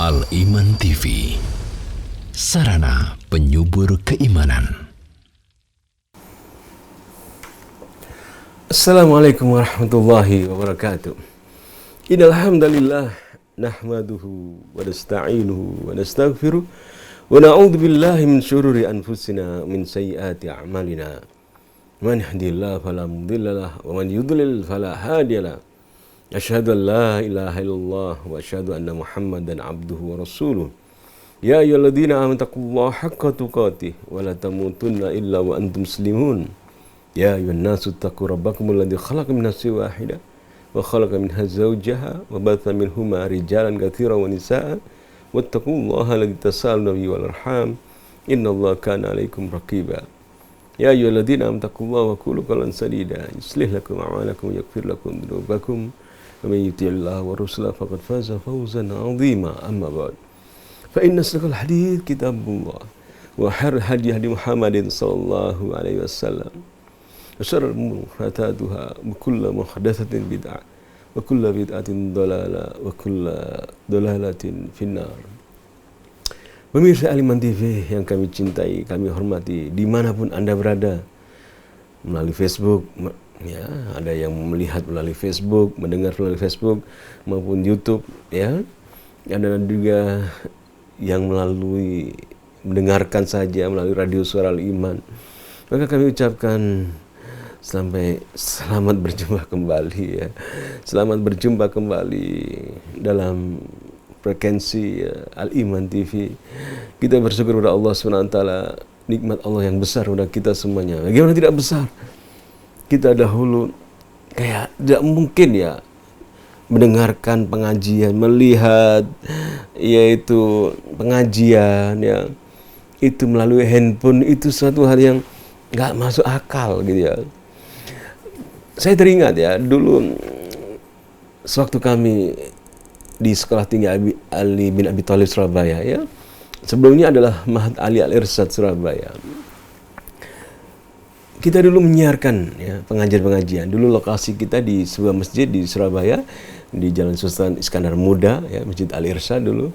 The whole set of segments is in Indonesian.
Al-Iman TV, sarana penyubur keimanan. Assalamualaikum warahmatullahi wabarakatuh. Innal hamdalillah nahmaduhu wa nasta'inuhu wa nastaghfiruh wa na'udzu billahi min syururi anfusina min sayyiati a'malina. Man yahdihillahu fala mudhillalah wa man yudlil fala hadiyalah. Asyhadu an la ilaha illallah wa asyhadu anna Muhammadan abduhu wa rasuluh. Ya ayyuhalladzina amanu taqullaha haqqa tuqatih wa la tamutunna illa wa antum muslimun. Ya ayyuhan nasu taqu rabbakumul ladzi khalaqa min nafsin wahidah wa khalaqa minha zawjaha wa batha minhuma rijalan katsiran wa nisaa'a wattaqullaha alladzi tasaaluna bihi wal arham innallaha kana 'alaikum raqiba. Ya ayyuhalladzina amanu taqullaha wa qulu qawlan sadida yuslih lakum a'malakum wa yaghfir lakum dhunubakum wa may yuti'illaha wa rasulahu faqad faza fawzan 'azima. Amma ba'd. Fa inna asdaqal hadits kitabullah wa khairul hadi Muhammadin sallallahu alaihi wasallam. Syarrul umuri muhdatsatuha wa kullu muhdatsatin bid'ah wa kullu bid'atin dhalalah wa kullu dhalalatin finnar. Pemirsa Al-Iman TV yang kami cintai, kami hormati, dimanapun Anda berada, melalui Facebook, ya, ada yang melihat melalui Facebook, mendengar melalui Facebook maupun YouTube, ya, ada juga yang melalui mendengarkan saja melalui radio Suara Al-Iman. Maka kami ucapkan selamat berjumpa kembali, ya. Selamat berjumpa kembali dalam frekuensi Al-Iman TV. Kita bersyukur kepada Allah SWT, nikmat Allah yang besar kepada kita semuanya. Bagaimana tidak besar? Kita dahulu kayak tidak mungkin, ya, mendengarkan pengajian, melihat yaitu pengajian, ya, itu melalui handphone, itu suatu hal yang nggak masuk akal gitu, ya. Saya teringat, ya, dulu sewaktu kami di Sekolah Tinggi Ali bin Abi Thalib Surabaya, ya. Sebelumnya adalah Mahat Ali Al-Irsyad Surabaya. Kita dulu menyiarkan, ya, pengajian-pengajian. Dulu lokasi kita di sebuah masjid di Surabaya, di Jalan Sultan Iskandar Muda, ya, Masjid Al-Irsyad dulu.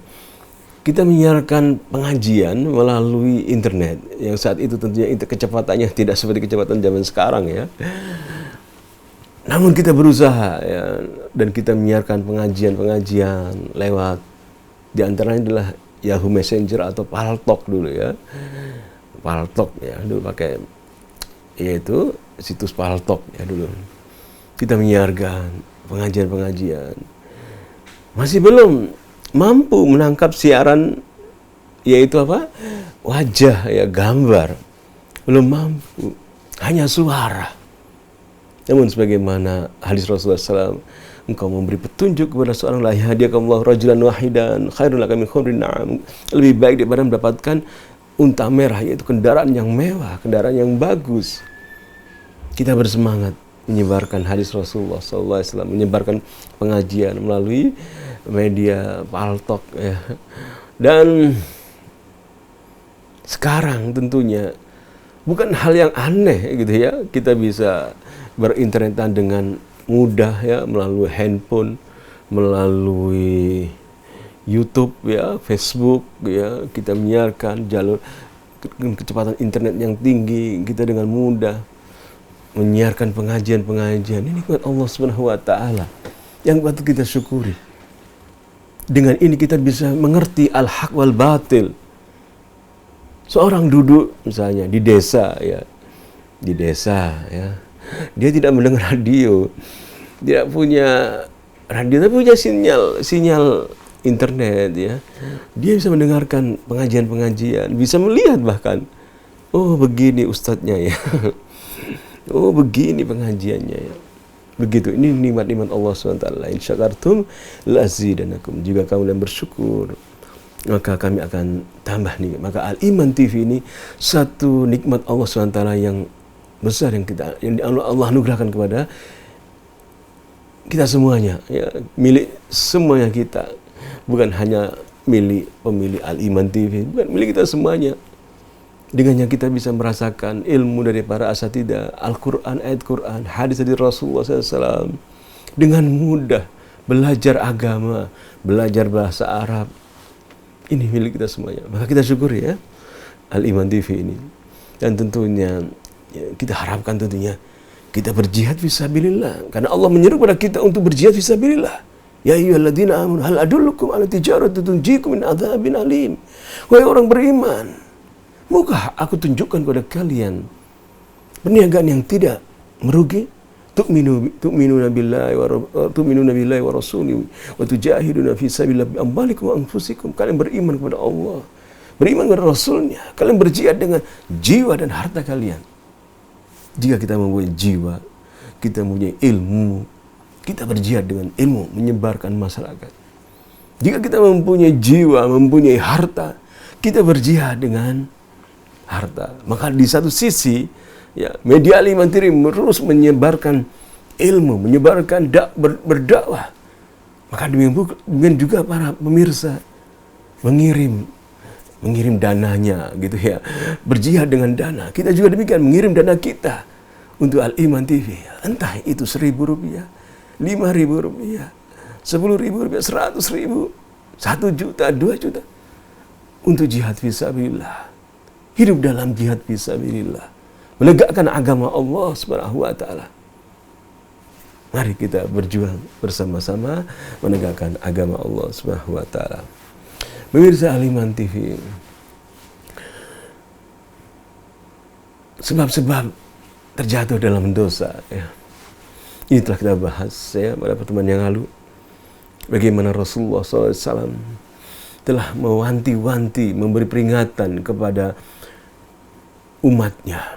Kita menyiarkan pengajian melalui internet, yang saat itu tentunya kecepatannya tidak seperti kecepatan zaman sekarang, ya. Namun kita berusaha, ya, dan kita menyiarkan pengajian-pengajian lewat, di antaranya adalah Yahoo Messenger atau Paltalk dulu, ya. Paltalk, ya, dulu pakai, yaitu situs Paltalk, ya, dulu. Kita menyiarkan pengajian-pengajian. Masih belum mampu menangkap siaran, yaitu apa? Wajah, ya, gambar. Belum mampu, hanya suara. Namun sebagaimana hadis Rasulullah SAW, engkau memberi petunjuk kepada seorang la yahdiyakallahu rajulan wahidan khairun laka min humrin na'am. Lebih baik daripada mendapatkan unta merah, yaitu kendaraan yang mewah, kendaraan yang bagus. Kita bersemangat menyebarkan hadis Rasulullah SAW, menyebarkan pengajian melalui media Paltalk, ya. Dan sekarang tentunya bukan hal yang aneh gitu, ya, kita bisa berinternetan dengan mudah, ya, melalui handphone, melalui YouTube, ya, Facebook, ya, kita menyiarkan jalur kecepatan internet yang tinggi, kita dengan mudah menyiarkan pengajian-pengajian. Ini nikmat Allah Subhanahu wa taala yang patut kita syukuri. Dengan ini kita bisa mengerti al-haq wal batil. Seorang duduk misalnya di desa, ya. Di desa, ya. Dia tidak mendengar radio, tidak punya radio, tapi punya sinyal internet, ya. Dia bisa mendengarkan pengajian-pengajian, bisa melihat bahkan, oh begini ustadznya, ya. Oh begini pengajiannya, ya. Begitu, ini nikmat-nikmat Allah SWT. In syakartum la'azidanakum. Jika kamu yang bersyukur, maka kami akan tambah nikmat. Maka Al-Iman TV ini satu nikmat Allah SWT yang besar, yang Allah anugerahkan kepada kita semuanya, ya, milik semuanya kita, bukan hanya milik pemilik Al-Iman TV, bukan milik kita semuanya. Dengannya kita bisa merasakan ilmu dari para asatidzah, Al-Quran, ayat Quran, hadis dari Rasulullah SAW, dengan mudah belajar agama, belajar bahasa Arab, Ini milik kita semuanya. Maka kita syukuri ya Al-Iman TV ini. Dan tentunya ya, kita harapkan tentunya kita berjihad fisabilillah. Karena Allah menyeru kepada kita untuk berjihad fisabilillah. Ya ayyuhalladzina amanu hal adullukum ala tijaratin tunjikum min adzabin alim. Wahai orang beriman, maukah aku tunjukkan kepada kalian perniagaan yang tidak merugi? Tu'minuna billahi wa rasulihi wa tujahiduna fi sabilillah bi amwalikum wa anfusikum. Kalian beriman kepada Allah, beriman kepada Rasulnya, kalian berjihad dengan jiwa dan harta kalian. Jika kita mempunyai jiwa, kita mempunyai ilmu, kita berjihad dengan ilmu, menyebarkan masyarakat. Jika kita mempunyai jiwa, mempunyai harta, kita berjihad dengan harta. Maka di satu sisi, ya, media Al-Iman TV terus menyebarkan ilmu, menyebarkan berdakwah. Maka demikian juga para pemirsa mengirim dananya, gitu ya, berjihad dengan dana. Kita juga demikian mengirim dana kita untuk Al-Iman TV. Entah itu Rp1.000, Rp5.000, Rp10.000, Rp100.000, 1 juta, 2 juta untuk jihad fisabilillah. Hidup dalam jihad fisabilillah, menegakkan agama Allah Subhanahu wa taala. Mari kita berjuang bersama-sama menegakkan agama Allah Subhanahu wa taala. Pemirsa Al-Iman TV, sebab-sebab terjatuh dalam dosa, ya. Ini telah kita bahas ya pada pertemuan yang lalu. Bagaimana Rasulullah SAW telah mewanti-wanti, memberi peringatan kepada umatnya.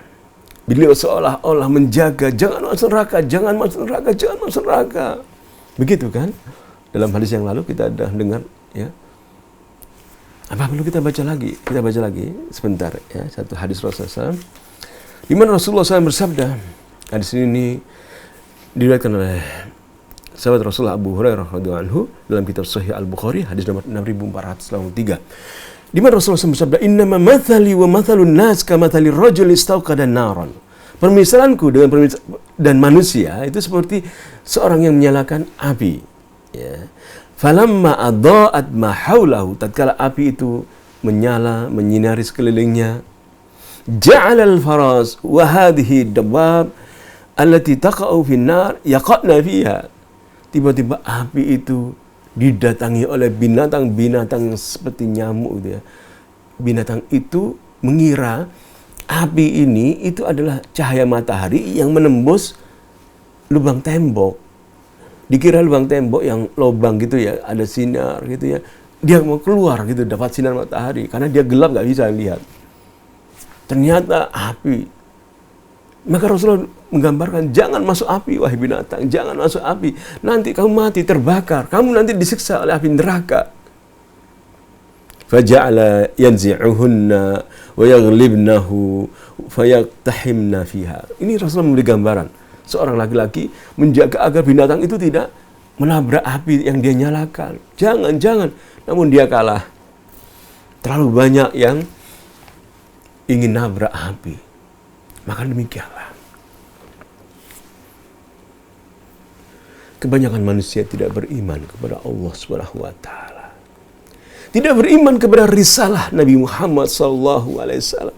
Beliau seolah-olah menjaga, jangan masuk neraka, jangan masuk neraka, jangan masuk neraka. Begitu kan? Dalam hadis yang lalu kita sudah dengar, ya. Apa perlu kita baca lagi? Kita baca lagi sebentar, ya. Satu hadis Rasulullah SAW, di mana Rasulullah SAW bersabda. Hadis ini diriwayatkan oleh sahabat Rasulullah Abu Hurairah radhiyallahu anhu dalam kitab Sahih Al-Bukhari, hadis nomor 6483. Di mana Rasulullah SAW bersabda, "Innama mathali wa mathalun nas kamathali rajul istauqada naran." Permisalanku dan manusia itu seperti seorang yang menyalakan api, ya. Falamma adaat ma haulahu, tatkala api itu menyala, menyinari sekelilingnya, ja'ala al-faras wa hadhihi dawab allati taqa'u fin nar yaqa'na fiha. Tiba-tiba api itu didatangi oleh binatang-binatang seperti nyamuk, gitu ya. Binatang itu mengira api ini itu adalah cahaya matahari yang menembus lubang tembok. Dikira lubang tembok yang lubang gitu ya, ada sinar gitu ya. Dia mau keluar gitu, dapat sinar matahari. Karena dia gelap, nggak bisa lihat. Ternyata api. Maka Rasulullah menggambarkan, jangan masuk api, wahai binatang. Jangan masuk api. Nanti kamu mati, terbakar. Kamu nanti disiksa oleh api neraka. Faja'ala yanzi'uhunna wa yaghlibnahu fayaktahimna fiha. Ini Rasulullah memberi gambaran. Seorang laki-laki menjaga agar binatang itu tidak menabrak api yang dia nyalakan. Jangan. Namun dia kalah. Terlalu banyak yang ingin nabrak api. Maka demikianlah. Kebanyakan manusia tidak beriman kepada Allah Subhanahu wa taala. Tidak beriman kepada risalah Nabi Muhammad SAW.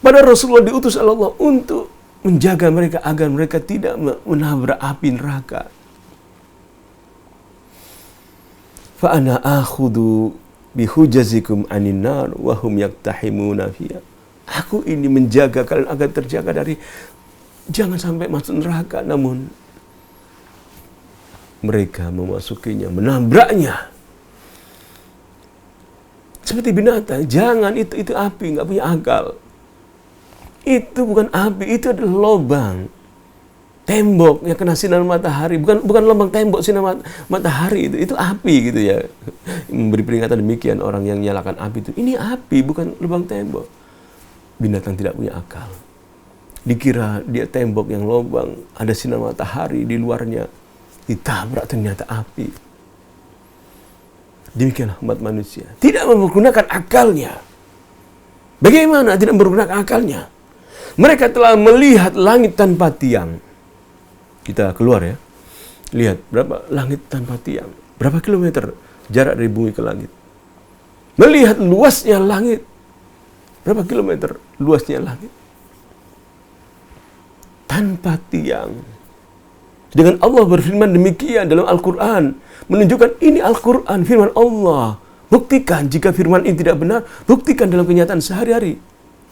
Padahal Rasulullah diutus oleh Allah untuk menjaga mereka agar mereka tidak menabrak api neraka. Fa ana akhudhu bihujazikum anin nar wa hum yaktahimuna fiha. Aku ini menjaga kalian agar terjaga dari jangan sampai masuk neraka, namun mereka memasukinya, menabraknya. Seperti binatang, jangan itu api, nggak punya akal. Itu bukan api, itu adalah lubang tembok yang kena sinar matahari. Bukan lubang tembok sinar matahari, itu api gitu ya. Memberi peringatan demikian orang yang nyalakan api itu. Ini api, bukan lubang tembok. Binatang tidak punya akal. Dikira dia tembok yang lubang, ada sinar matahari di luarnya. Ditabrak ternyata api. Demikianlah umat manusia. Tidak menggunakan akalnya. Bagaimana tidak menggunakan akalnya? Mereka telah melihat langit tanpa tiang. Kita keluar ya. Lihat berapa langit tanpa tiang. Berapa kilometer jarak dari bumi ke langit. melihat luasnya langit. Berapa kilometer luasnya langit? Tanpa tiang. Dengan Allah berfirman demikian dalam Al-Quran, menunjukkan ini Al-Quran, firman Allah. Buktikan jika firman ini tidak benar, buktikan dalam kenyataan sehari-hari.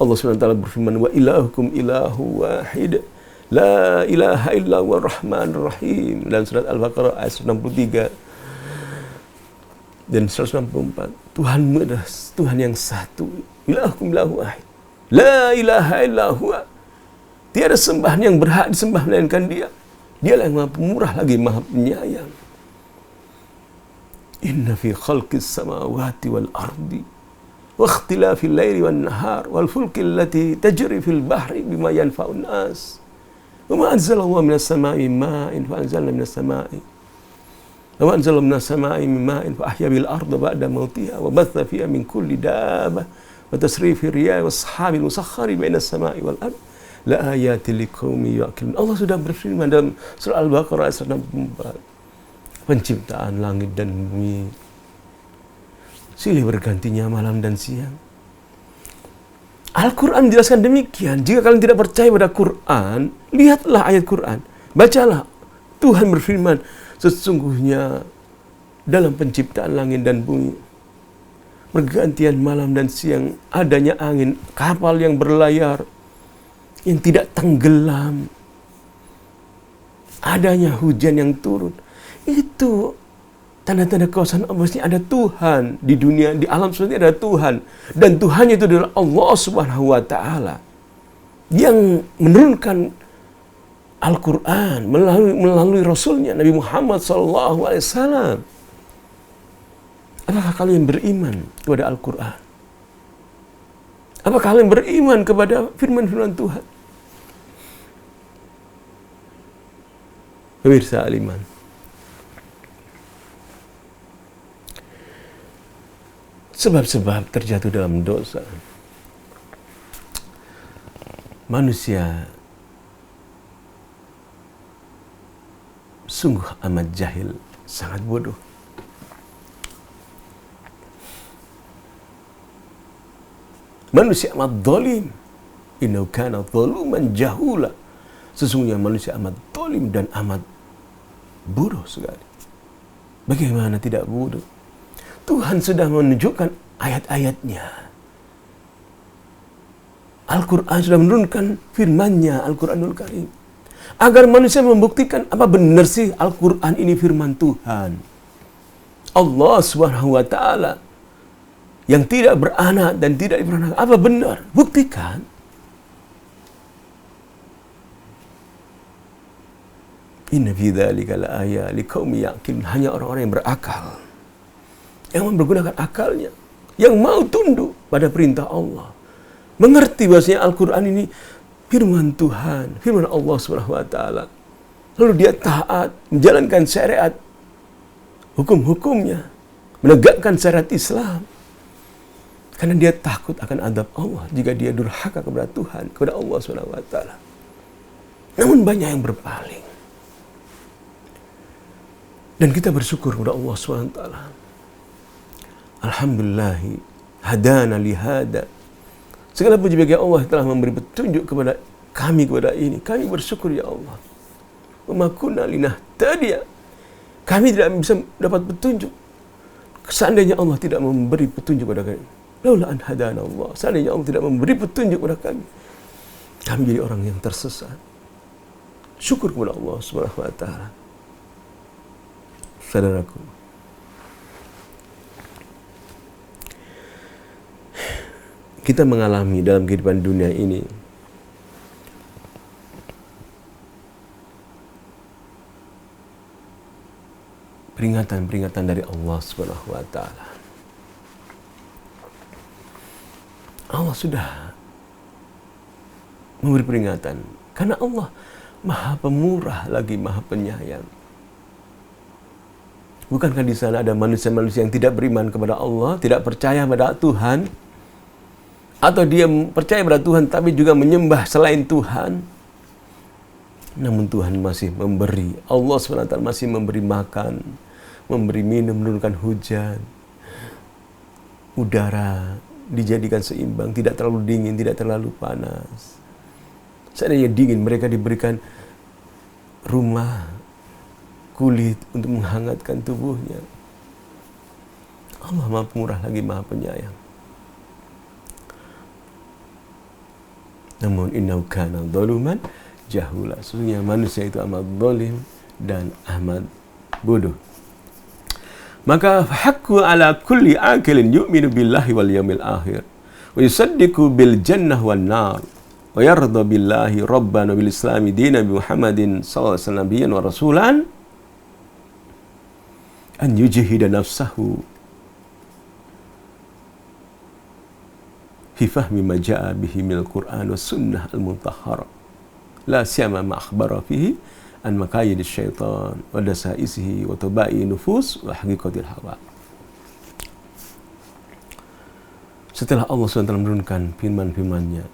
Allah SWT berfirman, wa ilahukum ilahu wahid, la ilaha illa huwa rahmanur rahim. Dalam surat Al-Baqarah ayat 63 dan 164. Tuhanmu adalah Tuhan yang satu. Ilahukum ilahu wahid, la ilaha illa huwa. Tiada sembahan yang berhak disembah melainkan Dia. Dialah yang Maha Pemurah lagi Maha Penyayang. Inna fi khalqis samawati wal ardi wa ikhtilafil laili wan nahar wal fulki allati tajri fil bahri bima yanfa'un nas wa ma anzalallahu minas sama'i ma'in fa anzalna minas sama'i wa ma anzalna minas sama'i min ma'in fa ahya bil arda ba'da mautiha wa batha fiha min kulli dabbah wa tasrifir riyah was sahabil musakhkhari bainas sama'i wal ard la ayatin liqaumin yaqilun. Allah sudah berfirman dalam surah Al-Baqarah ayat 164. Penciptaan langit dan bumi, silih bergantinya malam dan siang. Al-Quran menjelaskan demikian. Jika kalian tidak percaya pada Quran, lihatlah ayat Quran, bacalah. Tuhan berfirman, sesungguhnya dalam penciptaan langit dan bumi, pergantian malam dan siang, adanya angin, kapal yang berlayar, yang tidak tenggelam, adanya hujan yang turun. Itu tanda-tanda kekuasaan Allah. Ada Tuhan di dunia, di alam semesta ada Tuhan, dan Tuhannya itu adalah Allah Subhanahu wa taala yang menurunkan Al-Quran melalui Rasulnya Nabi Muhammad SAW. Apakah kalian beriman kepada Al-Quran? Apakah kalian beriman kepada firman-firman Tuhan? Pemirsa Aliman, sebab-sebab terjatuh dalam dosa. Manusia sungguh amat jahil, sangat bodoh. Manusia amat zalim. Innahu kana zaluman jahula. Sesungguhnya manusia amat zalim dan amat bodoh sekali. Bagaimana tidak bodoh? Tuhan sudah menunjukkan ayat-ayatnya. Al-Quran sudah menurunkan firman-Nya, Al-Quranul Karim, agar manusia membuktikan apa benar sih Al-Quran ini firman Tuhan. Allah Subhanahu wa taala yang tidak beranak dan tidak diperanakan, apa benar? Buktikan. Inna fi dzalika laaya liqaumin yaqilun. Hanya orang-orang yang berakal, yang mempergunakan akalnya, yang mau tunduk pada perintah Allah, mengerti bahwasanya Al-Quran ini firman Tuhan, firman Allah Subhanahu wa taala. Lalu dia taat, menjalankan syariat, hukum-hukumnya, menegakkan syariat Islam. Karena dia takut akan azab Allah jika dia durhaka kepada Tuhan, kepada Allah Subhanahu wa taala. Namun banyak yang berpaling. Dan kita bersyukur kepada Allah Subhanahu wa taala. Alhamdulillah hadana lihada. Segala puji bagi Allah telah memberi petunjuk kepada kami kepada ini. Kami bersyukur ya Allah. Wa ma kunna linahtadiya. Kami tidak bisa dapat petunjuk seandainya Allah tidak memberi petunjuk kepada kami. Laula an hadana Allah. Seandainya Allah tidak memberi petunjuk kepada kami, kami jadi orang yang tersesat. Syukur kepada Allah Subhanahu wa taala. Saudaraku, kita mengalami dalam kehidupan dunia ini peringatan-peringatan dari Allah Subhanahu wa taala. Allah sudah memberi peringatan karena Allah Maha Pemurah lagi Maha Penyayang. Bukankah di sana ada manusia-manusia yang tidak beriman kepada Allah, tidak percaya pada Tuhan, atau dia percaya pada Tuhan tapi juga menyembah selain Tuhan? Namun Tuhan masih memberi, Allah SWT masih memberi makan, memberi minum, menurunkan hujan. udara dijadikan seimbang, tidak terlalu dingin, tidak terlalu panas. Seandainya dingin, mereka diberikan rumah kulit untuk menghangatkan tubuhnya. Allah Maha Pemurah lagi Maha Penyayang. Namun innahu kana zaluman jahula. Sesungguhnya manusia itu amat zalim dan amat bodoh. Maka haqqu ala kulli aqilin yu'minu billahi wal yawmil akhir wa yusaddiqu bil jannah wan nar wa yarda billahi rabban wa bil islami dinan bi Muhammadin sallallahu alaihi wasallam wa rasulan an yujhida nafsahu fi fahmi ma jaa bihi minal Qur'an was sunnah al-mutahhara la siyama ma akhbara fihi an makayid syaitan wa dasaisihi wa tabai nufus wa haqiqatil hawa. Setelah Allah SWT menurunkan firman-firmannya,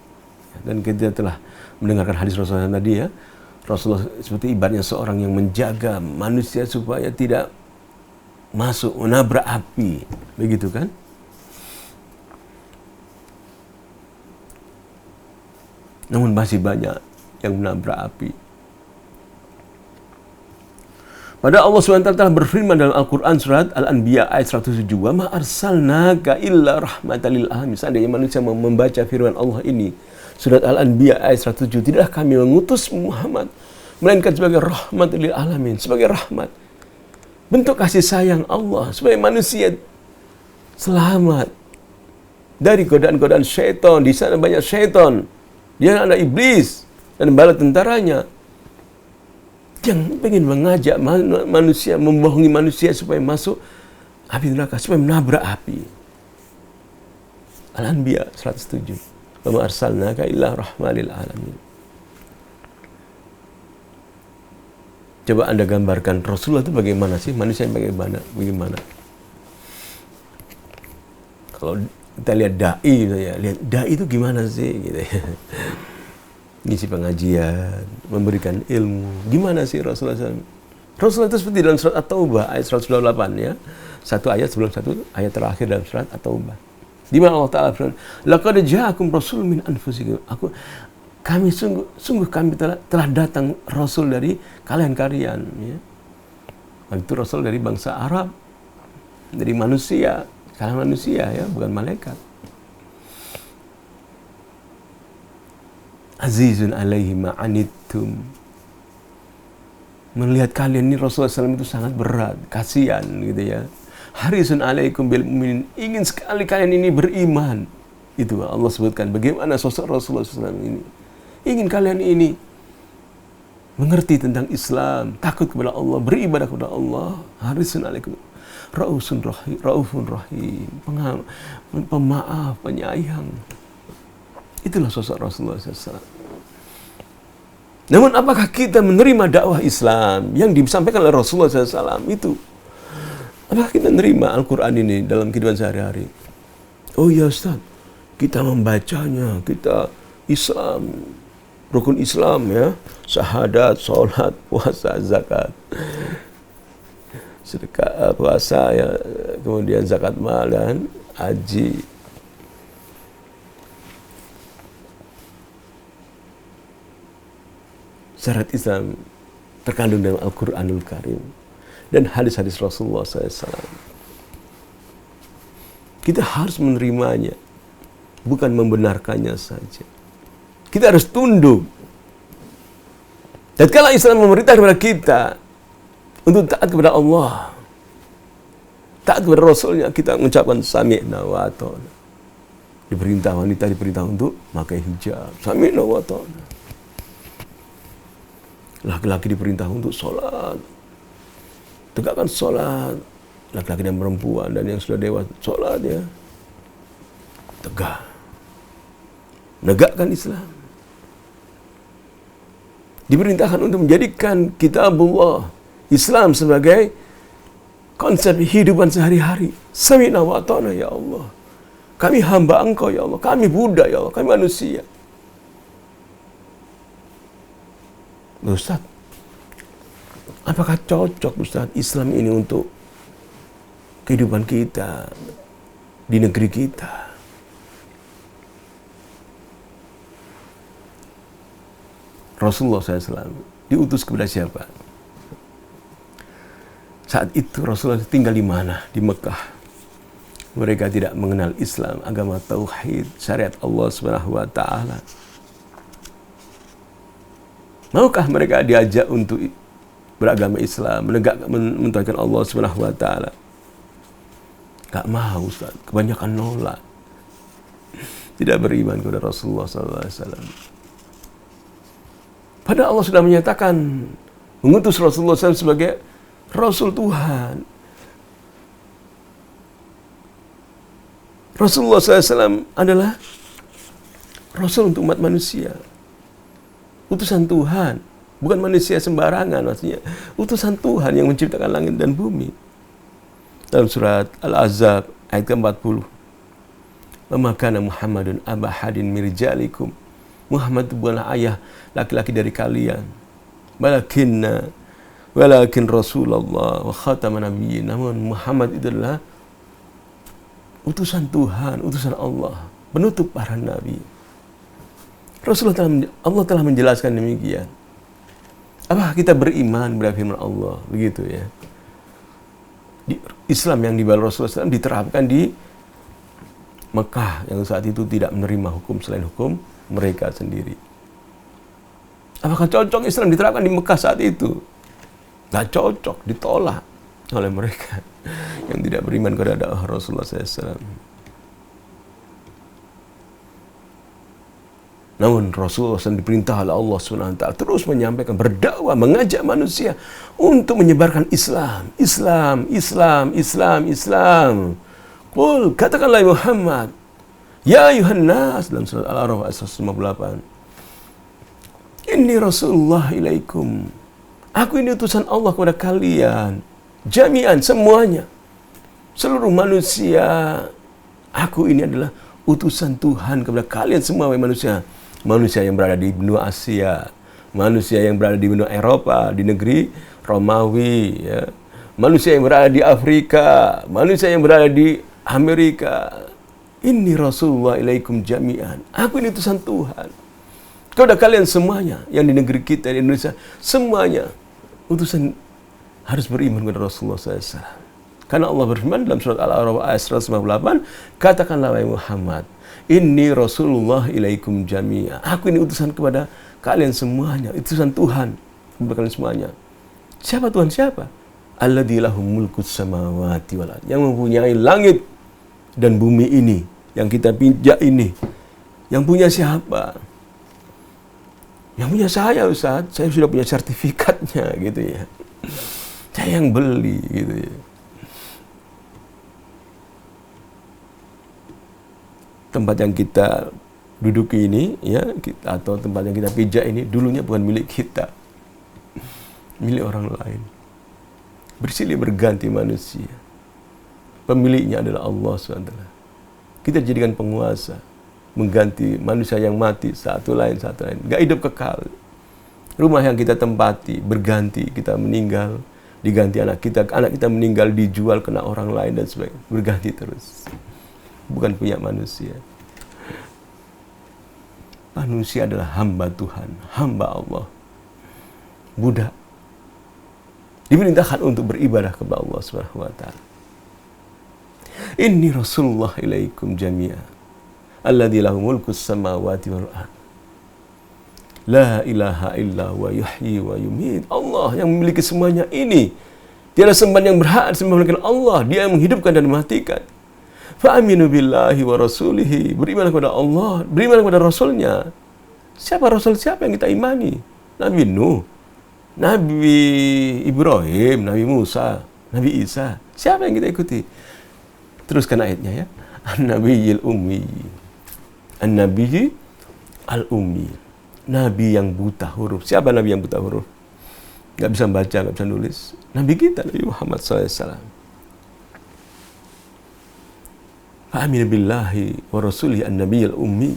dan kita telah mendengarkan hadis Rasulullah tadi ya, Rasulullah seperti ibaratnya seorang yang menjaga manusia supaya tidak masuk menabrak api, begitu kan? Namun masih banyak yang menabrak api. Pada Allah SWT telah berfirman dalam Al-Quran surat Al-Anbiya ayat 107, "Wa ma arsalnaka illa rahmatan lil alamin." Seandainya manusia membaca firman Allah ini, surat Al-Anbiya ayat 107, tidaklah kami mengutus Muhammad melainkan sebagai rahmat lil alamin, sebagai rahmat. Bentuk kasih sayang Allah supaya manusia selamat dari godaan-godaan syaitan. Di sana banyak syaitan, dia anak iblis dan bala tentaranya yang ingin mengajak manusia, membohongi manusia supaya masuk api neraka, supaya menabrak api. Al-Anbiya 107. "Wa ma arsalnaka illa rahmatan lil alamin." Coba Anda gambarkan Rasulullah itu bagaimana sih? Manusia yang bagaimana? Kalau kita lihat dai, lihat dai itu gimana sih gitu ya. Ngisi pengajian, memberikan ilmu. Gimana sih Rasulullah SAW? Rasulullah itu seperti dalam surat At-Taubah ayat 128 ya. Satu ayat sebelum satu ayat terakhir dalam surat At-Taubah. Di mana Allah Ta'ala berfirman, "Laqad ja'akum rasulun min anfusikum." Kami sungguh kami telah datang Rasul dari kalian ya. Itu Rasul dari bangsa Arab, dari manusia, kalangan manusia ya, bukan malaikat. Azizun alaihi ma'anittum. Melihat kalian ini Rasulullah SAW itu sangat berat, kasihan gitu ya. Harisun alaikum bil mu'minin. Ingin sekali kalian ini beriman. Itu Allah sebutkan bagaimana sosok Rasulullah SAW ini. Ingin kalian ini mengerti tentang Islam, takut kepada Allah, beribadah kepada Allah. Harisun alaikum. Raufun rahim. Pemaaf, penyayang. Itulah sosok Rasulullah SAW. Namun apakah kita menerima dakwah Islam yang disampaikan oleh Rasulullah SAW itu? Apakah kita menerima Al-Quran ini dalam kehidupan sehari-hari? Oh ya Ustaz, kita membacanya, kita Islam, rukun Islam ya, syahadat, sholat, puasa, zakat, sedekah, puasa ya, kemudian zakat mal dan haji. Syarat Islam terkandung dalam Al-Quranul Karim dan hadis-hadis Rasulullah SAW. Kita harus menerimanya, bukan membenarkannya saja. Kita harus tunduk. Dan kalau Islam memerintah kepada kita untuk taat kepada Allah, taat kepada Rasulnya, kita mengucapkan sami'na wa ata'na. Diperintah wanita, diperintah untuk pakai hijab, sami'na wa ata'na. Laki-laki diperintah untuk sholat, tegakkan sholat. Laki-laki dan perempuan dan yang sudah dewasa sholat ya, tegak, menegakkan Islam. Diperintahkan untuk menjadikan kitabullah, Islam sebagai konsep kehidupan sehari-hari. Sami'na wa ata'na ya Allah. Kami hamba Engkau ya Allah, kami Buddha ya Allah, kami manusia. Ustaz, apakah cocok Ustaz Islam ini untuk kehidupan kita? di negeri kita. Rasulullah SAW diutus kepada siapa? Saat itu Rasulullah tinggal di mana? Di Mekah. Mereka tidak mengenal Islam, agama tauhid, syariat Allah Subhanahu wa taala. Maukah mereka diajak untuk beragama Islam, menegakkan mentauhidkan Allah Subhanahu wa taala? Enggak mau, Ustaz. Kebanyakan nolak. Tidak beriman kepada Rasulullah SAW. Padahal Allah sudah menyatakan mengutus Rasulullah SAW sebagai Rasul Tuhan. Rasulullah SAW adalah Rasul untuk umat manusia. Utusan Tuhan. Bukan manusia sembarangan, maksudnya. Utusan Tuhan yang menciptakan langit dan bumi. Dalam surat Al-Ahzab ayat ke-40. Wa kana Muhammadun aba hadin min rijalikum. Muhammad itu bukanlah ayah laki-laki dari kalian. Walakin Rasulullah wa khataman nabiyyin. Namun Muhammad itu adalah utusan Tuhan, utusan Allah, penutup para nabi. Allah telah menjelaskan demikian. Apakah kita beriman kepada firman Allah? Begitu ya. Islam yang dibawa Rasulullah SAW diterapkan di Mekah yang saat itu tidak menerima hukum selain hukum mereka sendiri. Apakah cocok Islam diterapkan di Mekah saat itu? Gak cocok, ditolak oleh mereka yang tidak beriman kepada dakwah Rasulullah SAW. Namun Rasulullah SAW diperintah oleh Allah SWT terus menyampaikan, berdakwah, mengajak manusia untuk menyebarkan Islam. Qul, katakanlah Muhammad, ya ayuhan nas, dalam surat Al-A'raf ayat 158. Inni Rasulullah ilaikum. Aku ini utusan Allah kepada kalian. Jami'an, semuanya. Seluruh manusia. Aku ini adalah utusan Tuhan kepada kalian semua manusia. Manusia yang berada di benua Asia. Manusia yang berada di benua Eropa, di negeri Romawi. Ya. Manusia yang berada di Afrika. Manusia yang berada di Amerika. Inni Rasulullah ilaikum jami'an. Aku ini utusan Tuhan kepada kalian semuanya. Yang di negeri kita, di Indonesia. Semuanya. Utusan harus beriman kepada Rasulullah SAW. Karena Allah berfirman dalam surat Al-A'raf ayat 158, katakanlah wahai Muhammad, inni Rasulullah ilaikum jami'a. Aku ini utusan kepada kalian semuanya, utusan Tuhan kepada kalian semuanya. Siapa Tuhan siapa? Alladzi lahu mulkus samawati wal ardh. Yang mempunyai langit dan bumi ini, yang kita pijak ini. Yang punya siapa? Yang punya saya, Ustaz. Saya sudah punya sertifikatnya gitu ya. Saya yang beli gitu ya. Tempat yang kita duduki ini ya, atau tempat yang kita pijak ini dulunya bukan milik kita. Milik orang lain. Bersilih berganti manusia. Pemiliknya adalah Allah SWT. Kita dijadikan penguasa, mengganti manusia yang mati satu lain. Gak hidup kekal. Rumah yang kita tempati berganti, kita meninggal, diganti anak kita meninggal, dijual kena orang lain dan sebagainya, berganti terus. Bukan punya manusia. Manusia adalah hamba Tuhan, hamba Allah, budak, diperintahkan untuk beribadah kepada Allah Subhanahu wa taala. Inni Rasulullah ilaikum jami'a alladzi lahu mulkus samawati wal ardh. La ilaha illa wa yuhyi wa yumit. Allah yang memiliki semuanya ini. Tiada sembahan yang berhak disembah melainkan Allah. Dia yang menghidupkan dan mematikan. Fa aminu billahi wa rasulihi. Beriman kepada Allah, beriman kepada Rasulnya. Siapa Rasul siapa yang kita imani? Nabi Nuh, Nabi Ibrahim, Nabi Musa, Nabi Isa. Siapa yang kita ikuti? Teruskan ayatnya ya. An-Nabiyil Ummi. An-Nabi Al-Ummi. Nabi yang buta huruf. Siapa Nabi yang buta huruf? Gak bisa baca, gak bisa nulis. Nabi kita, Nabi Muhammad SAW. Fa'aminu billahi wa rasulihi an-nabiyil ummi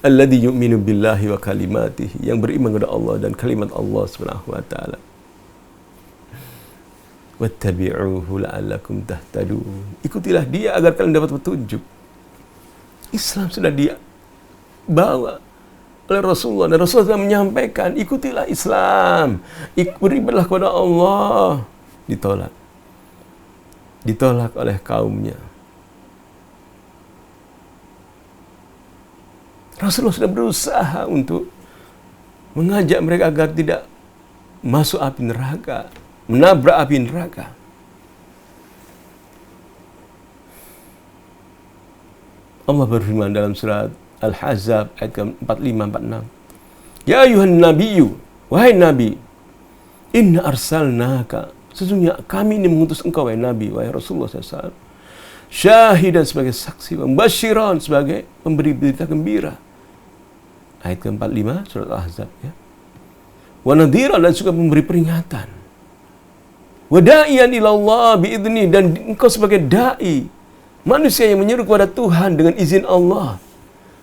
alladhi yu'minu billahi wa kalimatihi, yang beriman kepada Allah dan kalimat Allah Subhanahu wa taala. wattabi'uhu la'allakum tahtadun. Ikutilah dia agar kalian dapat petunjuk. Islam sudah dibawa oleh Rasulullah, dan Rasulullah sudah menyampaikan, ikutilah Islam, beribadahlah kepada Allah. Ditolak oleh kaumnya. Rasulullah sudah berusaha untuk mengajak mereka agar tidak masuk api neraka, menabrak api neraka. Allah berfirman dalam surat Al-Ahzab ayat 45-46. Ya ayuhan nabiyyu, wahai nabi, inna arsalnaka, sesungguhnya kami ini mengutus engkau wahai nabi, wahai Rasulullah SAW, syahidan sebagai saksi, mubasyiran sebagai pemberi berita gembira. Ayat ke-45 surat Al-Ahzab, ya. Wa nadhiran, dan juga memberi peringatan. Wa da'iyan ila Allah bi'idni, dan engkau sebagai dai, manusia yang menyeru kepada Tuhan dengan izin Allah.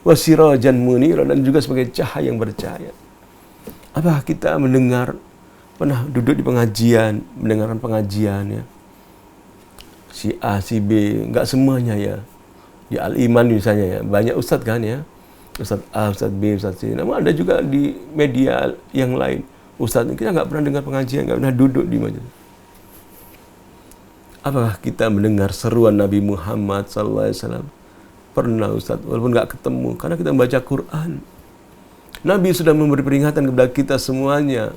Wa sirajan munira, dan juga sebagai cahaya yang bercahaya. Apakah kita pernah duduk di pengajian, mendengarkan pengajian, ya? Si A, si B, enggak semuanya, ya. Di Al-Iman misalnya, ya, banyak ustadz kan, ya. Ustadz A, Ustadz B, Ustadz C. Namun ada juga di media yang lain. Ustadz, kita nggak pernah dengar pengajian, nggak pernah duduk di majelis. Apakah kita mendengar seruan Nabi Muhammad SAW? Pernah Ustadz, walaupun nggak ketemu, karena kita membaca Quran. Nabi sudah memberi peringatan kepada kita semuanya.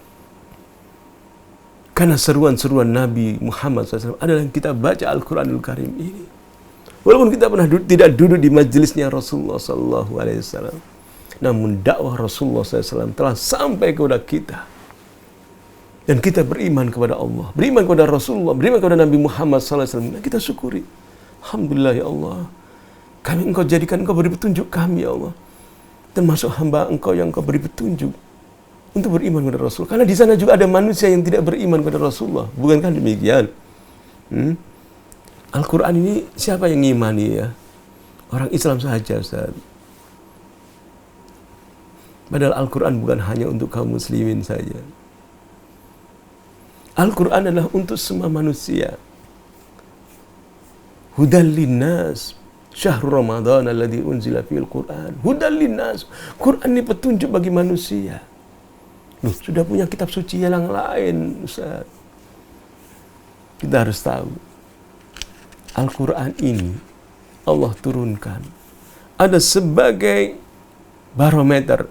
Karena seruan-seruan Nabi Muhammad SAW adalah yang kita baca Al-Quranul Karim ini. Walaupun kita pernah tidak duduk di majelisnya Rasulullah SAW, namun dakwah Rasulullah SAW telah sampai kepada kita. Dan kita beriman kepada Allah, beriman kepada Rasulullah, beriman kepada Nabi Muhammad SAW. Dan kita syukuri. Alhamdulillah ya Allah. Engkau jadikan, engkau beri petunjuk kami ya Allah. Termasuk hamba engkau yang engkau beri petunjuk untuk beriman kepada Rasul. Karena di sana juga ada manusia yang tidak beriman kepada Rasulullah. Bukankah demikian? Al-Quran ini siapa yang ngimani, ya? Orang Islam saja, Ustaz. Padahal Al-Quran bukan hanya untuk kaum muslimin saja. Al-Quran adalah untuk semua manusia. Hudal linnas, syahrul Ramadan alladzi unzila fil Quran. Hudal linnas. Quran ini petunjuk bagi manusia. Loh, sudah punya kitab suci yang lain, Ustaz. Kita harus tahu. Al-Quran ini Allah turunkan ada sebagai barometer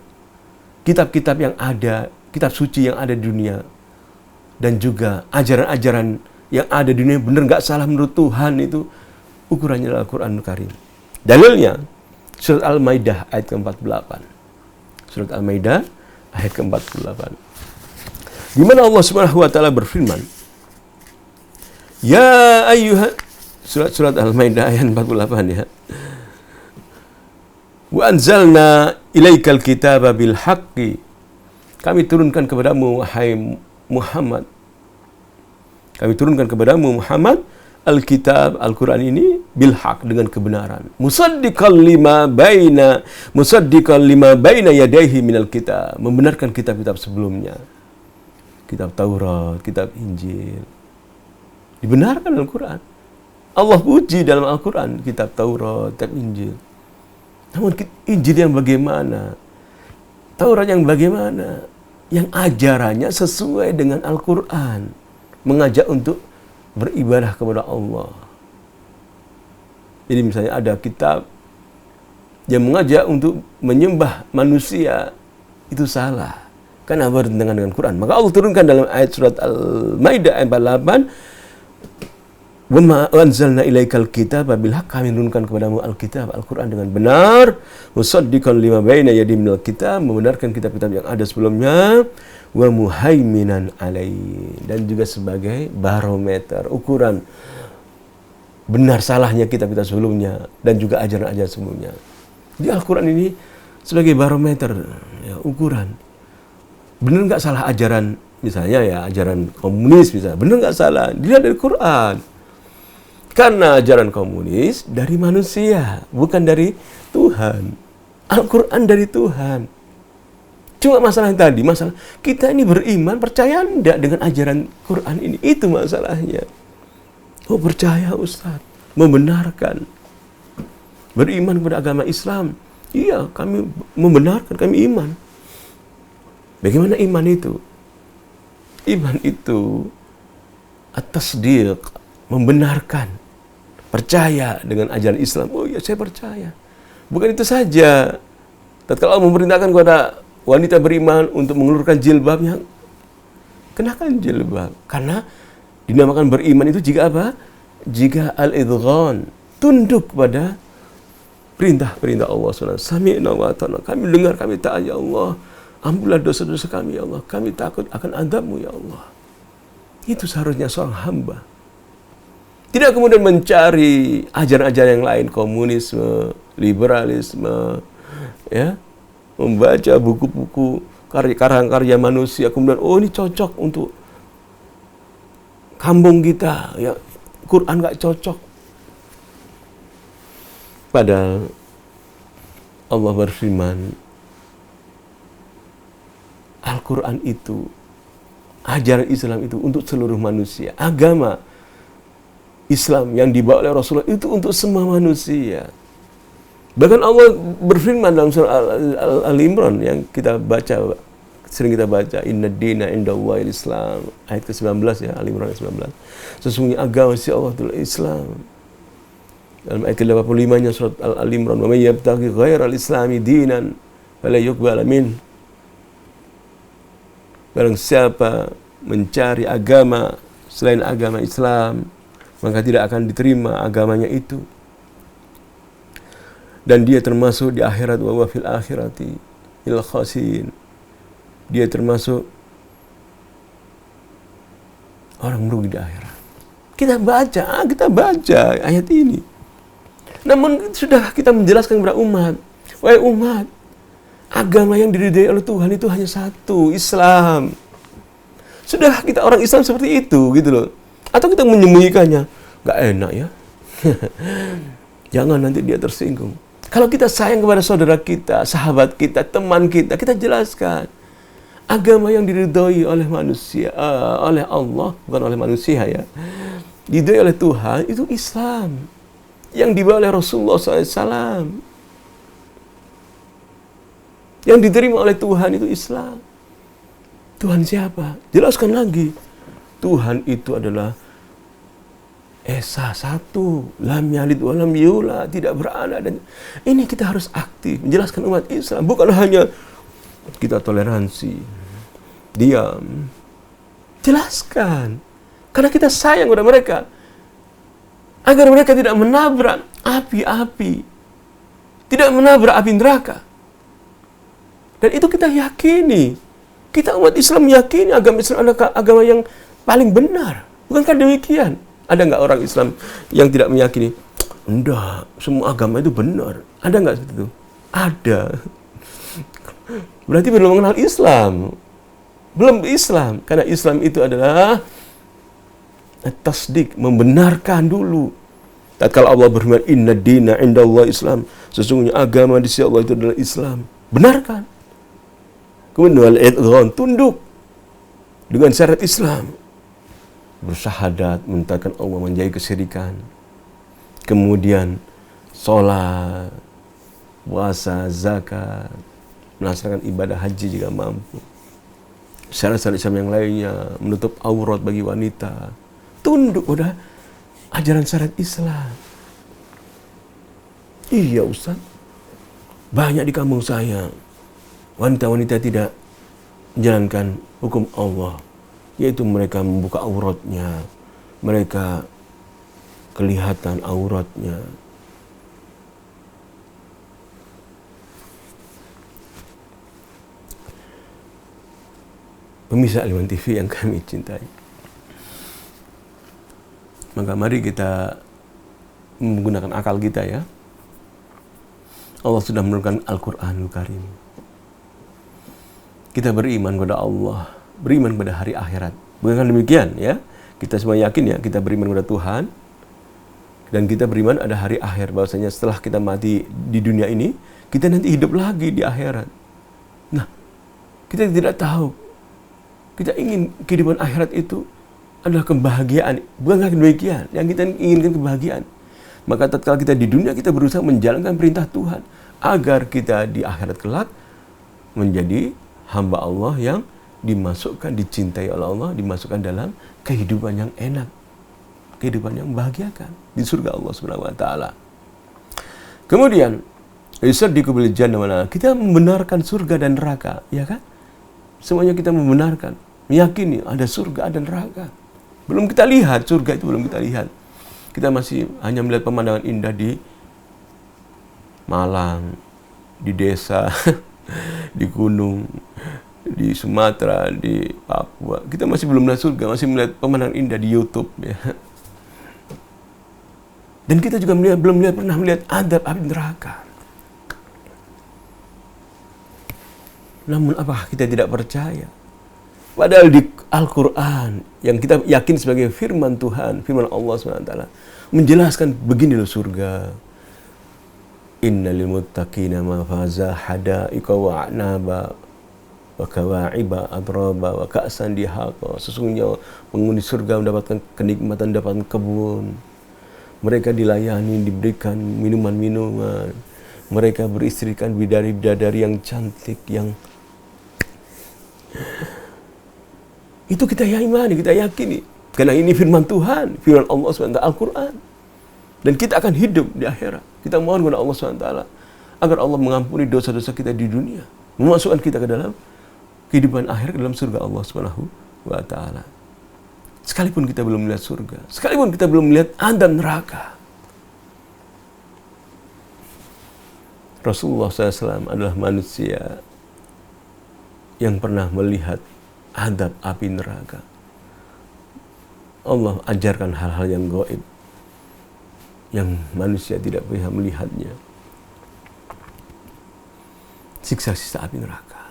kitab-kitab yang ada, kitab suci yang ada di dunia, dan juga ajaran-ajaran yang ada di dunia, benar nggak salah menurut Tuhan, itu ukurannya adalah Al-Quranul Karim. Dalilnya surat Al-Maidah ayat ke-48. Surat Al-Maidah ayat ke-48. Di mana Allah Subhanahu wa taala berfirman, ya ayyuhan, surat Al-Maidah ayat 48, ya. Wa anzalna ilaikal kitaba bil haqqi. Kami turunkan kepadamu wahai Muhammad. Kami turunkan kepadamu Muhammad Al-Kitab, Al-Quran ini bil haq, dengan kebenaran. Musaddiqal lima baina yadayhi minal kitab. Membenarkan kitab-kitab sebelumnya. Kitab Taurat, kitab Injil. Dibenarkan Al-Quran. Allah puji dalam Al-Quran, kitab Taurat, kitab Injil. Namun Injil yang bagaimana? Taurat yang bagaimana? Yang ajarannya sesuai dengan Al-Quran. Mengajak untuk beribadah kepada Allah. Jadi misalnya ada kitab yang mengajak untuk menyembah manusia, itu salah. Karena bertentangan dengan Quran. Maka Allah turunkan dalam ayat surat Al-Maidah ayat 48, wa anzalna ilaikal kitaba bil haqq, kami menurunkan kepadamu Alkitab, Al-Quran dengan benar, musaddiqan lima baina yadayhi minal kitab, membenarkan kitab-kitab yang ada sebelumnya, wa muhaiminan alaihi, dan juga sebagai barometer, ukuran benar salahnya kitab-kitab sebelumnya dan juga ajaran-ajaran sebelumnya. Di Al-Quran ini sebagai barometer, ya, ukuran. Benar nggak salah ajaran, misalnya ya ajaran komunis misalnya, benar nggak salah, dilihat dari Quran. Karena ajaran komunis dari manusia, bukan dari Tuhan. Al-Quran dari Tuhan. Cuma masalah yang tadi, masalah kita ini beriman, percaya enggak dengan ajaran Quran ini? Itu masalahnya. Oh percaya Ustaz, membenarkan, beriman kepada agama Islam. Iya, kami membenarkan, kami iman. Bagaimana iman itu? Iman itu at-tasdiq, membenarkan, percaya dengan ajaran Islam. Oh iya, saya percaya. Bukan itu saja. Tatkala Allah memerintahkan kepada wanita beriman untuk mengulurkan jilbabnya, kenakan jilbab. Karena dinamakan beriman itu jika apa? Jika al-idghan, tunduk pada perintah-perintah Allah SWT. Sami'na wa ata'na. Kami dengar, kami taat ya Allah. Ampunlah dosa-dosa kami ya Allah. Kami takut akan azab-Mu ya Allah. Itu seharusnya seorang hamba. Tidak kemudian mencari ajaran-ajaran yang lain, komunisme, liberalisme, ya, membaca buku-buku karya-karya manusia, kemudian oh ini cocok untuk kampung kita, ya Quran nggak cocok. Padahal Allah berfirman, Al-Quran itu, ajaran Islam itu untuk seluruh manusia. Agama Islam yang dibawa oleh Rasulullah itu untuk semua manusia. Bahkan Allah berfirman dalam surah Al-Imran yang kita baca, sering kita baca, Inna dina indallahil Islam, ayat ke-19 ya, Al-Imran ayat 19. Sesungguhnya agama si Allah adalah Islam. Dalam ayat ke-85-nya surat Al-Imran, "Wa may yabtaghi ghairal islami dinan fala yuqbal min." Barang siapa mencari agama selain agama Islam, maka tidak akan diterima agamanya itu. Dan dia termasuk di akhirat, wa huwa fil akhirati il khasirin. Dia termasuk orang merugi di akhirat. Kita baca ayat ini. Namun sudah kita menjelaskan kepada umat, wahai umat, agama yang diridai oleh Tuhan itu hanya satu, Islam. Sudah kita orang Islam seperti itu, gitu loh. Atau kita menyembunyikannya, nggak enak ya. Jangan nanti dia tersinggung. Kalau kita sayang kepada saudara kita, sahabat kita, teman kita, kita jelaskan. Agama yang diridhoi oleh manusia, oleh Allah, bukan oleh manusia ya. Diridhoi oleh Tuhan, itu Islam. Yang dibawa oleh Rasulullah SAW. Yang diterima oleh Tuhan itu Islam. Tuhan siapa? Jelaskan lagi. Tuhan itu adalah Esa satu, lam yalid wa lam yulad, tidak beranak. Dan ini kita harus aktif menjelaskan umat Islam, bukan hanya kita toleransi, diam. Jelaskan, karena kita sayang kepada mereka, agar mereka tidak menabrak api-api, tidak menabrak api neraka. Dan itu kita yakini. Kita umat Islam yakini agama Islam adalah agama yang paling benar. Bukankah demikian? Ada nggak orang Islam yang tidak meyakini? Enggak, semua agama itu benar. Ada nggak seperti itu? Ada. Berarti belum mengenal Islam. Belum Islam. Karena Islam itu adalah tasdik, membenarkan dulu. Tatkala Allah berfirman, Inna dina indallah Islam. Sesungguhnya agama di sisi Allah itu adalah Islam. Benarkan. Kemudian wal-idghan, tunduk dengan syarat Islam. Bersyahadat, menentangkan Allah, menjauhi kesyirikan. Kemudian sholat, puasa, zakat, melaksanakan ibadah haji jika mampu. Syarat-syarat Islam yang lainnya, menutup aurat bagi wanita. Tunduk pada ajaran syariat Islam. Iya Ustaz, banyak di kampung saya wanita-wanita tidak menjalankan hukum Allah, yaitu mereka membuka auratnya, mereka kelihatan auratnya. Pemirsa Al-Iman TV yang kami cintai, maka mari kita menggunakan akal kita ya. Allah sudah menurunkan Al-Quranul Karim. Kita beriman kepada Allah, beriman kepada hari akhirat. Bukan demikian ya. Kita semua yakin ya, kita beriman kepada Tuhan. Dan kita beriman ada hari akhir, bahwasanya setelah kita mati di dunia ini, kita nanti hidup lagi di akhirat. Nah, Kita tidak tahu. Kita ingin kehidupan akhirat itu adalah kebahagiaan. Bukan demikian. Yang kita inginkan kebahagiaan. Maka tatkala kita di dunia, kita berusaha menjalankan perintah Tuhan agar kita di akhirat kelak menjadi hamba Allah yang dimasukkan, dicintai oleh Allah, dimasukkan dalam kehidupan yang enak, kehidupan yang membahagiakan di surga Allah Subhanahu wa taala. Kemudian yusaddiqu bil jannah, kita membenarkan surga dan neraka, ya kan? Semuanya kita membenarkan, meyakini ada surga, ada neraka. Belum kita lihat, surga itu belum kita lihat. Kita masih hanya melihat pemandangan indah di Malang, di desa, di gunung, di Sumatera, di Papua. Kita masih belum melihat surga, masih melihat pemandangan indah di YouTube, ya. Dan kita juga belum pernah melihat adab api neraka. Namun apakah kita tidak percaya? Padahal di Al-Quran yang kita yakin sebagai firman Tuhan, firman Allah SWT, menjelaskan begini loh surga. Inna lil muttaqina mafaza hadaiqa wa a'naba wa kawa'iba adraba wa ka'san dihaqa. Sesungguhnya penghuni surga mendapatkan kenikmatan, mendapatkan kebun. Mereka dilayani, diberikan minuman-minuman. Mereka beristrikan bidadari-bidadari yang cantik, yang itu kita imani, kita yakini. Karena ini firman Tuhan, firman Allah SWT, Al-Quran. Dan kita akan hidup di akhirat. Kita mohon kepada Allah SWT agar Allah mengampuni dosa-dosa kita di dunia, memasukkan kita ke dalam kehidupan akhirat, ke dalam surga Allah SWT. Sekalipun kita belum melihat surga, sekalipun kita belum melihat adab neraka. Rasulullah SAW adalah manusia yang pernah melihat adab api neraka. Allah ajarkan hal-hal yang gaib, yang manusia tidak bisa melihatnya. Siksa-siksa api neraka.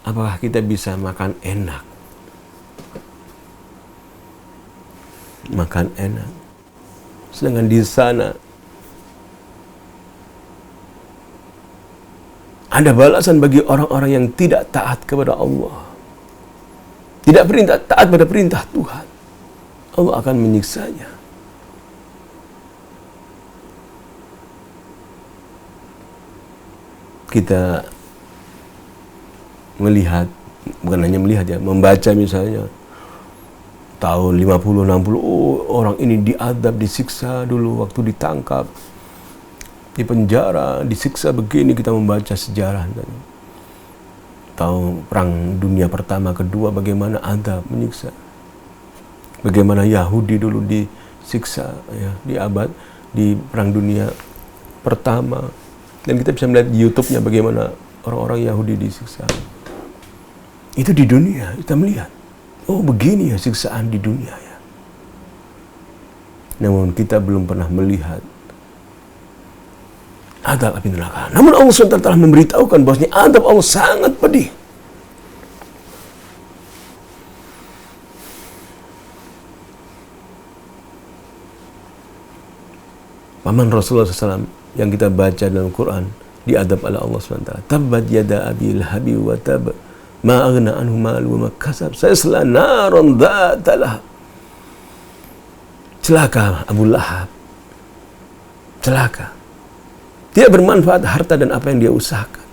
Apakah kita bisa makan enak? Makan enak. Sedangkan di sana ada balasan bagi orang-orang yang tidak taat kepada Allah. Tidak taat pada perintah Tuhan. Allah akan menyiksanya. Kita melihat, bukan hanya melihat ya, membaca misalnya tahun 50-60, orang ini diadab, disiksa dulu waktu ditangkap, di penjara, disiksa begini. Kita membaca sejarah tahu perang dunia pertama, kedua, bagaimana adab menyiksa, bagaimana Yahudi dulu disiksa ya, di perang dunia pertama. Dan kita bisa melihat di YouTube-nya bagaimana orang-orang Yahudi disiksa. Itu di dunia kita melihat, oh begini ya siksaan di dunia ya. Namun kita belum pernah melihat adab api neraka. Namun Allah SWT telah memberitahukan bahwasanya adab Allah sangat pedih. Paman Rasulullah SAW yang kita baca dalam Quran diadab oleh Allah SWT. Tabbat yada abi lahabi wa tab, ma aghna anhu malu wa ma kasab, sayasla naran dzata lahab. Celaka Abu Lahab. Celaka. Tidak bermanfaat harta dan apa yang dia usahakan.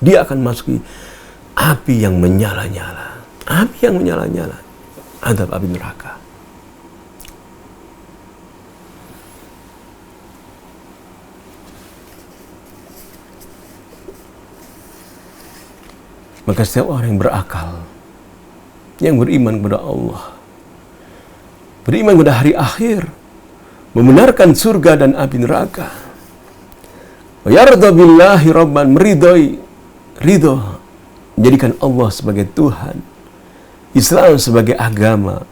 Dia akan masuki api yang menyala-nyala. Api yang menyala-nyala. Adab api neraka. Maka setiap orang yang berakal, yang beriman kepada Allah, beriman kepada hari akhir, membenarkan surga dan api neraka, wa yarda billahi rabban, ridho menjadikan Allah sebagai Tuhan, Islam sebagai agama,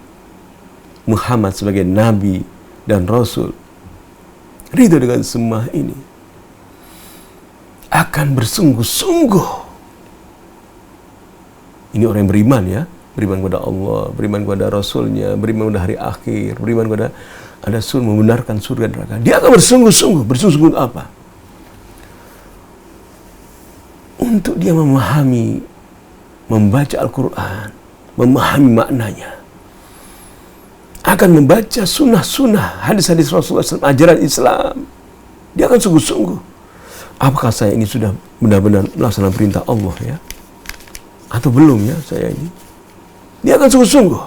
Muhammad sebagai Nabi dan Rasul, ridho dengan semua ini, akan bersungguh-sungguh. Ini orang yang beriman ya, beriman kepada Allah, beriman kepada Rasulnya, beriman kepada hari akhir, beriman kepada ada membenarkan surga dan neraka, dia akan bersungguh-sungguh. Bersungguh-sungguh apa? Untuk dia memahami, membaca Al-Quran, memahami maknanya, akan membaca sunnah-sunnah, hadis-hadis Rasulullah SAW, ajaran Islam. Dia akan sungguh-sungguh. Apakah saya ini sudah benar-benar melaksanakan perintah Allah ya? Atau belum ya saya ini? Dia akan sungguh-sungguh.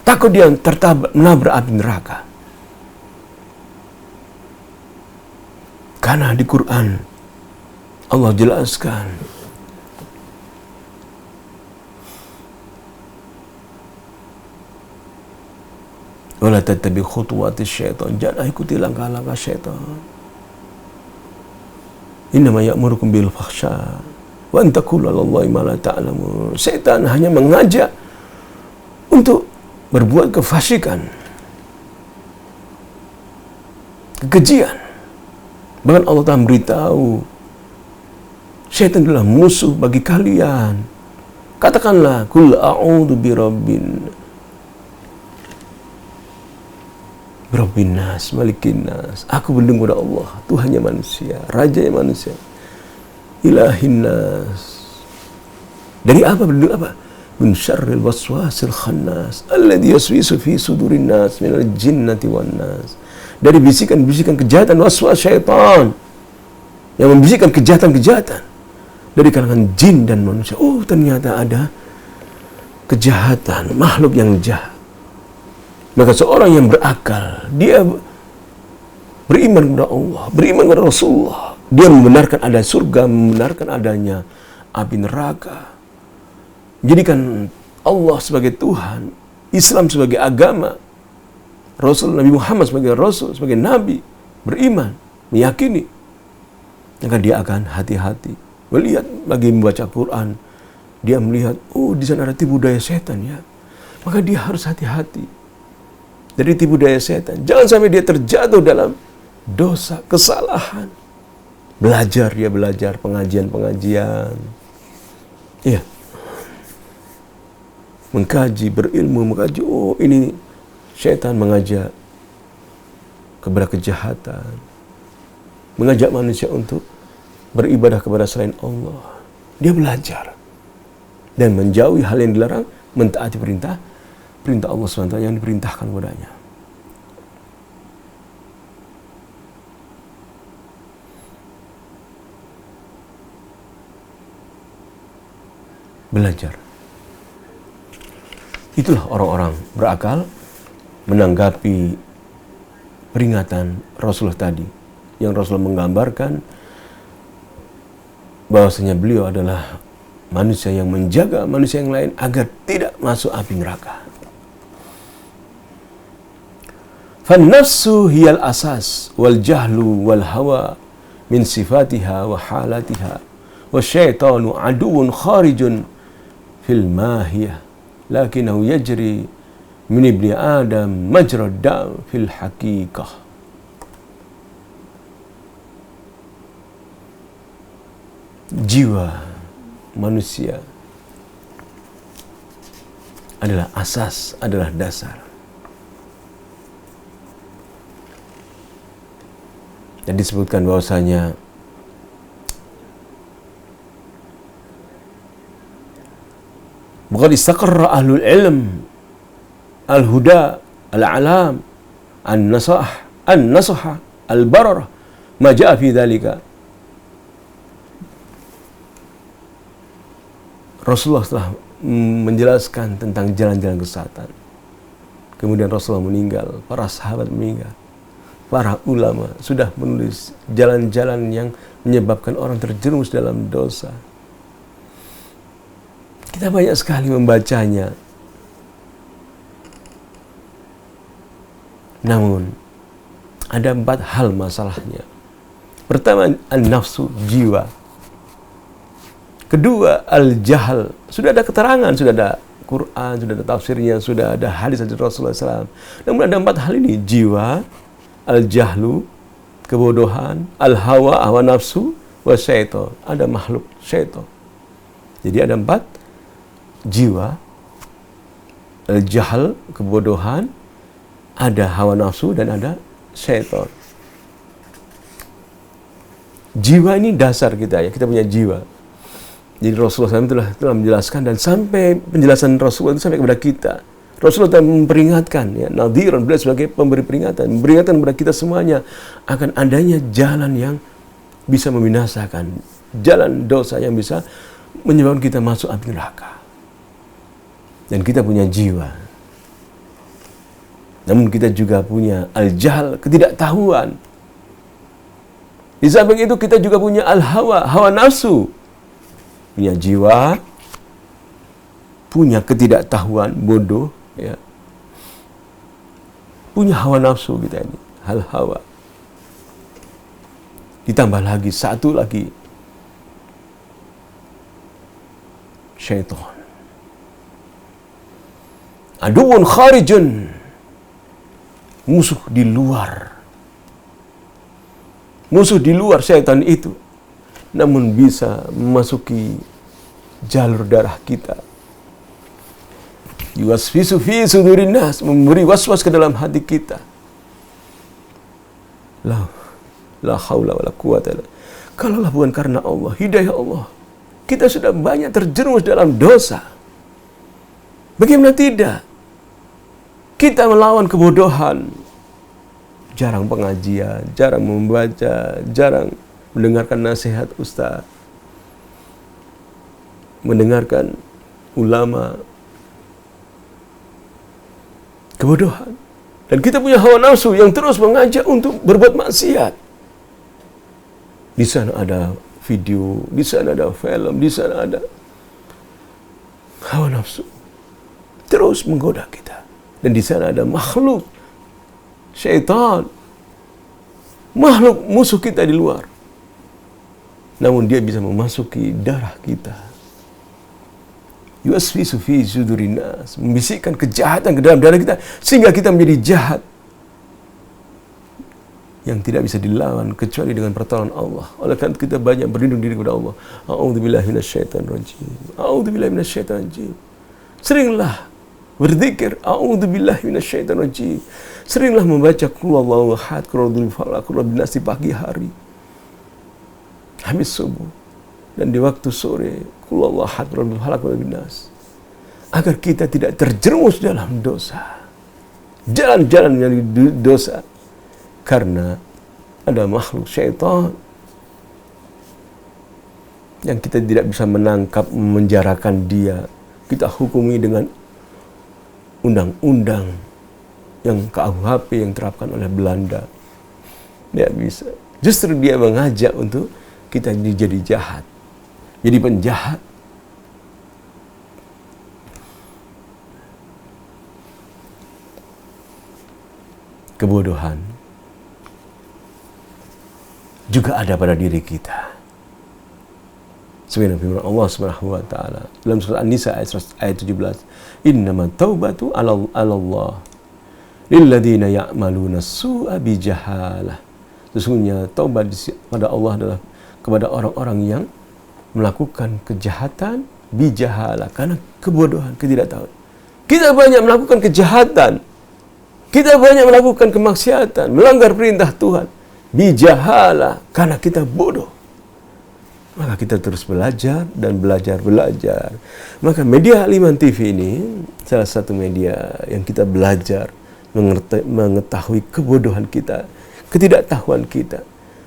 Takut dia menabrak api neraka. Karena di Quran Allah jelaskan, wala tattabi khutuwati syaitan, jangan ikuti langkah-langkah syaitan. Innama ya'murukum bil fahsya wa an taqulu 'alallahi ma la ta'lamun. Setan hanya mengajak untuk berbuat kefasikan, kekejian. Bahkan Allah telah beritahu, syaitan adalah musuh bagi kalian. Katakanlah, qul a'udzu birabbin nas, malikin nas. Aku berlindung kepada Allah, Tuhannya manusia, Rajanya manusia, ilahin nas. Dari apa berlindung apa? Min syarril waswasil khannas alladzi yaswisu fi sudurin nas minal jinnati wan nas. Dari bisikan-bisikan kejahatan waswas syaitan yang membisikkan kejahatan-kejahatan dari kalangan jin dan manusia. Oh, ternyata ada kejahatan, makhluk yang jahat. Maka seorang yang berakal, dia beriman kepada Allah, beriman kepada Rasulullah, dia membenarkan ada surga, membenarkan adanya api neraka, jadikan Allah sebagai Tuhan, Islam sebagai agama, Rasul Nabi Muhammad sebagai Rasul, sebagai Nabi, beriman, meyakini, maka dia akan hati-hati. Melihat lagi membaca Quran, dia melihat, oh di sana ada tipu daya setan ya, maka dia harus hati-hati dari tipu daya setan. Jangan sampai dia terjatuh dalam dosa, kesalahan. Dia belajar pengajian-pengajian, iya, mengkaji, berilmu, mengkaji. Oh ini syaitan mengajak kepada kejahatan, mengajak manusia untuk beribadah kepada selain Allah. Dia belajar dan menjauhi hal yang dilarang, mentaati perintah Allah SWT yang diperintahkan kepadanya. Belajar. Itulah orang-orang berakal menanggapi peringatan Rasulullah tadi, yang Rasulullah menggambarkan bahwasanya beliau adalah manusia yang menjaga manusia yang lain agar tidak masuk api neraka. Fan-nafsu hiyal asas wal jahlu wal hawa min sifatiha wa halatiha wa syaitanu aduun kharijun fil mahiyah lakinahu yajri min ibni Adam majrad dam fil haqiqah. Jiwa manusia adalah asas, adalah dasar. Dan disebutkan bahwasanya bukan istaqarra ahlul ilm al-huda, al-alam, an-nasaha, al-bararah, ma ja'a fi dhalika. Rasulullah telah menjelaskan tentang jalan-jalan kesesatan. Kemudian Rasulullah meninggal, para sahabat meninggal, para ulama sudah menulis jalan-jalan yang menyebabkan orang terjerumus dalam dosa. Kita banyak sekali membacanya. Namun ada 4 hal masalahnya. Pertama, an-nafsu, jiwa. Kedua, al-jahal. Sudah ada keterangan, sudah ada Quran, sudah ada tafsirnya, sudah ada hadis-hadis Rasulullah SAW. Namun ada 4 hal ini, jiwa, al-jahlu, kebodohan, al-hawa, hawa nafsu, wa syaitan. Ada makhluk syaitan. Jadi ada 4, jiwa, al-jahal, kebodohan, ada hawa nafsu dan ada syaitan. Jiwa ini dasar kita ya, kita punya jiwa. Jadi Rasulullah SAW telah menjelaskan, dan sampai penjelasan Rasulullah itu sampai kepada kita. Rasulullah telah memperingatkan, ya, nadhiran, beliau sebagai pemberi peringatan, memperingatkan kepada kita semuanya akan adanya jalan yang bisa membinasakan, jalan dosa yang bisa menyebabkan kita masuk api neraka. Dan kita punya jiwa. Namun kita juga punya al-jahl, ketidaktahuan. Di samping itu kita juga punya al-hawa, hawa nafsu. Punya jiwa, punya ketidaktahuan, bodoh, ya. Punya hawa nafsu kita ini, hal-hawa. Ditambah lagi, satu lagi, syaitan. Aduun kharijun, musuh di luar. Musuh di luar syaitan itu, namun bisa memasuki jalur darah kita. Yuwaswisu fi sudurin nas, memberi waswas ke dalam hati kita. La haula wala quwata illa. Kalaulah bukan karena Allah, hidayah Allah, kita sudah banyak terjerumus dalam dosa. Bagaimana tidak? Kita melawan kebodohan. Jarang pengajian, jarang membaca, jarang mendengarkan nasihat ustaz, mendengarkan ulama. Kebodohan. Dan kita punya hawa nafsu yang terus mengajak untuk berbuat maksiat. Di sana ada video, di sana ada film, di sana ada hawa nafsu. Terus menggoda kita. Dan di sana ada makhluk syaitan, makhluk musuh kita di luar. Namun dia bisa memasuki darah kita. Yuwaswisu fi sudurin nas, membisikkan kejahatan ke dalam darah kita sehingga kita menjadi jahat yang tidak bisa dilawan kecuali dengan pertolongan Allah. Oleh karena kita banyak berlindung diri kepada Allah. A'udzubillahi minasyaitonir rajim. A'udzubillahi minasyaitonir rajim. Seringlah berzikir, a'udzubillahi minasyaitonir rajim. Seringlah membaca qul huwallahu ahad, qul a'udzu birabbil falaq, qul a'udzu binnas di pagi hari, habis subuh, dan di waktu sore qul huwallahu ahad, qul a'udzu birabbil falaq, qul a'udzu binnas, agar kita tidak terjerumus dalam dosa, jalan-jalan yang dosa, karena ada makhluk syaitan yang kita tidak bisa menangkap, memenjarakan dia. Kita hukumi dengan undang-undang yang KUHP yang diterapkan oleh Belanda. Tidak bisa. Justru dia mengajak untuk kita jadi jahat, jadi penjahat. Kebodohan juga ada pada diri kita. Sebenarnya firman Allah Subhanahu wa taala dalam surah An-Nisa ayat 17, "Innamat taubatu 'ala Allah lilladzina ya'maluna su'a bijahalah." Sesungguhnya taubat pada Allah adalah kepada orang-orang yang melakukan kejahatan bijahalah, karena kebodohan, ketidaktahuan. Kita banyak melakukan kejahatan. Kita banyak melakukan kemaksiatan, melanggar perintah Tuhan bijahalah, karena kita bodoh. Maka kita terus belajar dan belajar. Maka media Al-Iman TV ini salah satu media yang kita belajar, mengetahui kebodohan kita, ketidaktahuan kita,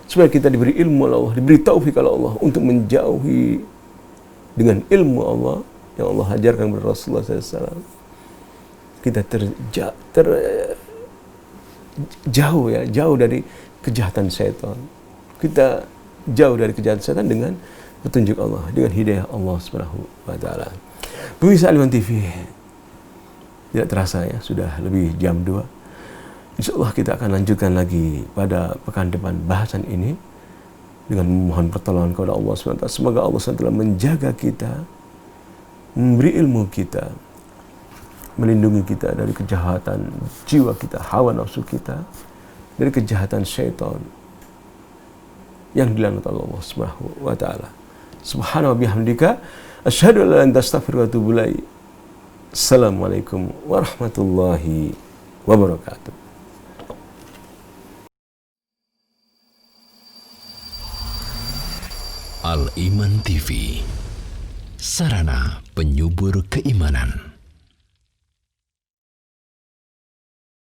supaya kita diberi ilmu oleh Allah, diberi taufik oleh Allah untuk menjauhi dengan ilmu Allah yang Allah ajarkan kepada Rasulullah SAW. Kita jauh dari kejahatan setan. Kita jauh dari kejahatan setan dengan petunjuk Allah, dengan hidayah Allah Subhanahu wa taala. Pemirsa Al-Iman TV, tidak terasa ya sudah lebih jam 2. Insyaallah kita akan lanjutkan lagi pada pekan depan bahasan ini dengan memohon pertolongan kepada Allah SWT. Semoga Allah SWT menjaga kita, memberi ilmu kita, melindungi kita dari kejahatan jiwa kita, hawa nafsu kita, dari kejahatan syaitan yang dilaknat Allah Subhanahu wa taala. Subhanahu wa bihamdika asyhadu an la ilaha illa anta astaghfiruka wa atubu ilaik. Assalamualaikum warahmatullahi wabarakatuh. Al Iman TV, sarana penyubur keimanan.